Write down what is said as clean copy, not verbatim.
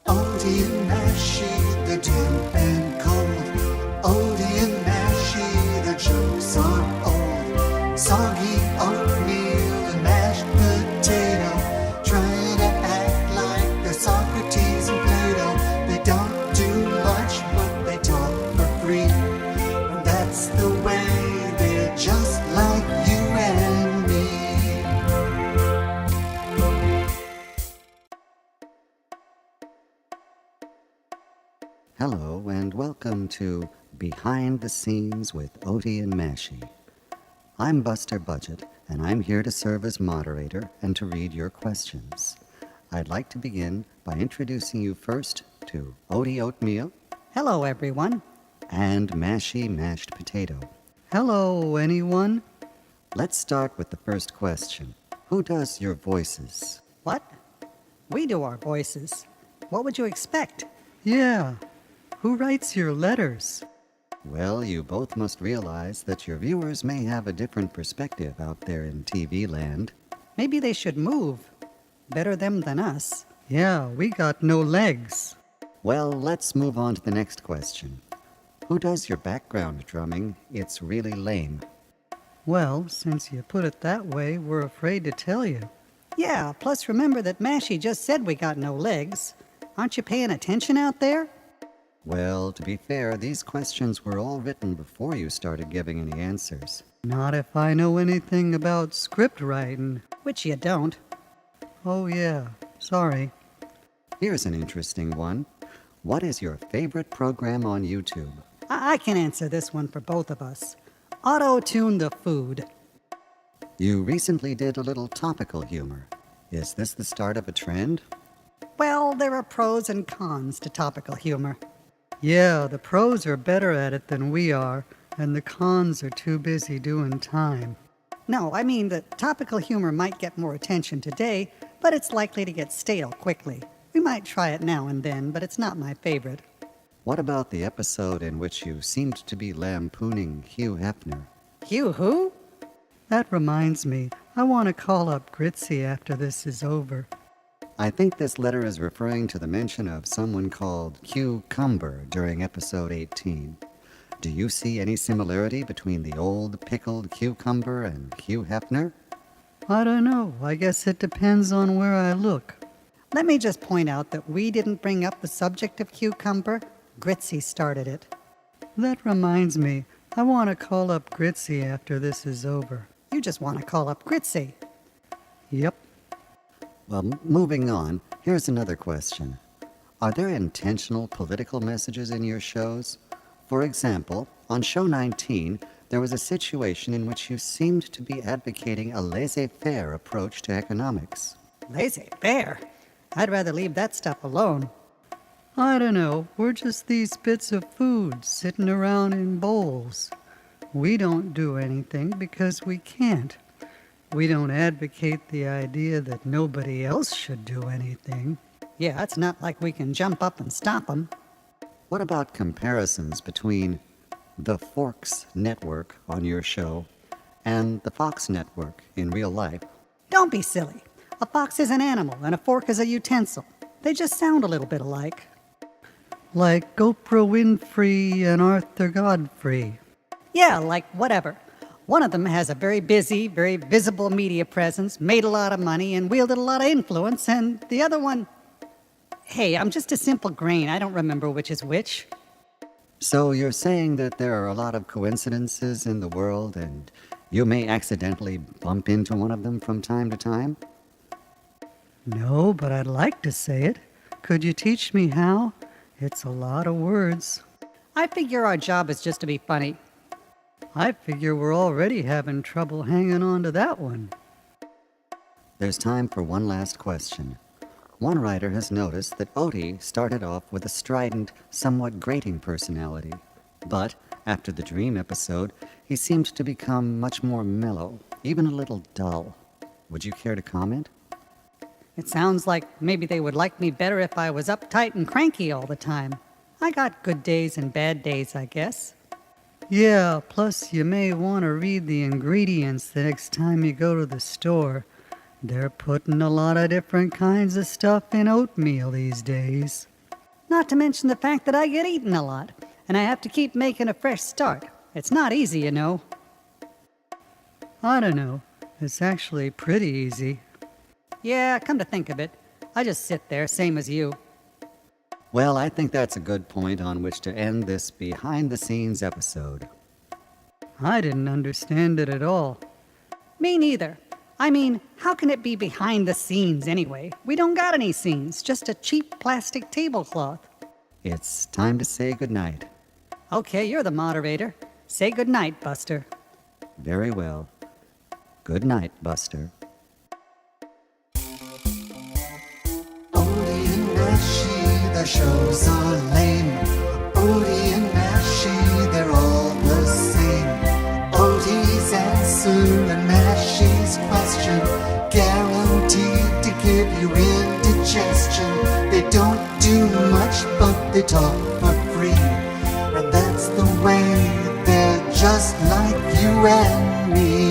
Oaty Mashy, the damp and cold. Oaty and Mashy, the jokes are old. Soggy oatmeal and mashed potato, trying to act like they're Socrates and Plato. They don't do much, but they talk for free. And that's the way they're just like you and me. Hello and welcome to Behind the Scenes with Oaty and Mashy. I'm Buster Budget, and I'm here to serve as moderator and to read your questions. I'd like to begin by introducing you first to Oaty Oatmeal. Hello, everyone. And Mashy Mashed Potato. Hello, anyone? Let's start with the first question. Who does your voices? What? We do our voices. What would you expect? Yeah. Who writes your letters? Well, you both must realize that your viewers may have a different perspective out there in TV land. Maybe they should move. Better them than us. Yeah, we got no legs. Well, let's move on to the next question. Who does your background drumming? It's really lame. Well, since you put it that way, we're afraid to tell you. Yeah, plus remember that Mashy just said we got no legs. Aren't you paying attention out there? Well, to be fair, these questions were all written before you started giving any answers. Not if I know anything about script writing. Which you don't. Oh yeah, sorry. Here's an interesting one. What is your favorite program on YouTube? I can answer this one for both of us. Auto-tune the food. You recently did a little topical humor. Is this the start of a trend? Well, there are pros and cons to topical humor. Yeah, the pros are better at it than we are, and the cons are too busy doing time. No, I mean that topical humor might get more attention today, but it's likely to get stale quickly. We might try it now and then, but it's not my favorite. What about the episode in which you seemed to be lampooning Hugh Hefner? Hugh who? That reminds me, I want to call up Gritzy after this is over. I think this letter is referring to the mention of someone called Cucumber during episode 18. Do you see any similarity between the old pickled cucumber and Hugh Hefner? I don't know. I guess it depends on where I look. Let me just point out that we didn't bring up the subject of cucumber. Gritzy started it. That reminds me, I want to call up Gritzy after this is over. You just want to call up Gritzy. Yep. Well, moving on, here's another question. Are there intentional political messages in your shows? For example, on show 19, there was a situation in which you seemed to be advocating a laissez-faire approach to economics. Laissez-faire? I'd rather leave that stuff alone. I don't know. We're just these bits of food sitting around in bowls. We don't do anything because we can't. We don't advocate the idea that nobody else should do anything. Yeah, it's not like we can jump up and stop them. What about comparisons between the Forks Network on your show and the Fox Network in real life? Don't be silly. A fox is an animal and a fork is a utensil. They just sound a little bit alike. Like Oprah Winfrey and Arthur Godfrey. Yeah, like whatever. One of them has a very busy, very visible media presence, made a lot of money, and wielded a lot of influence, and the other one... Hey, I'm just a simple grain. I don't remember which is which. So you're saying that there are a lot of coincidences in the world, and you may accidentally bump into one of them from time to time? No, but I'd like to say it. Could you teach me how? It's a lot of words. I figure our job is just to be funny. I figure we're already having trouble hanging on to that one. There's time for one last question. One writer has noticed that Oaty started off with a strident, somewhat grating personality. But, after the dream episode, he seemed to become much more mellow, even a little dull. Would you care to comment? It sounds like maybe they would like me better if I was uptight and cranky all the time. I got good days and bad days, I guess. Yeah, plus you may want to read the ingredients the next time you go to the store. They're putting a lot of different kinds of stuff in oatmeal these days. Not to mention the fact that I get eaten a lot, and I have to keep making a fresh start. It's not easy, you know. I don't know. It's actually pretty easy. Yeah, come to think of it, I just sit there, same as you. Well, I think that's a good point on which to end this behind-the-scenes episode. I didn't understand it at all. Me neither. I mean, how can it be behind the scenes anyway? We don't got any scenes, just a cheap plastic tablecloth. It's time to say goodnight. Okay, you're the moderator. Say goodnight, Buster. Very well. Good night, Buster. Oaty and Mashy, the shows are lame. Oaty and Mashy, they're all the same. Oaty's answer and Mashy's question, guaranteed to give you indigestion. They don't do much, but they talk for free. And that's the way they're just like you and me.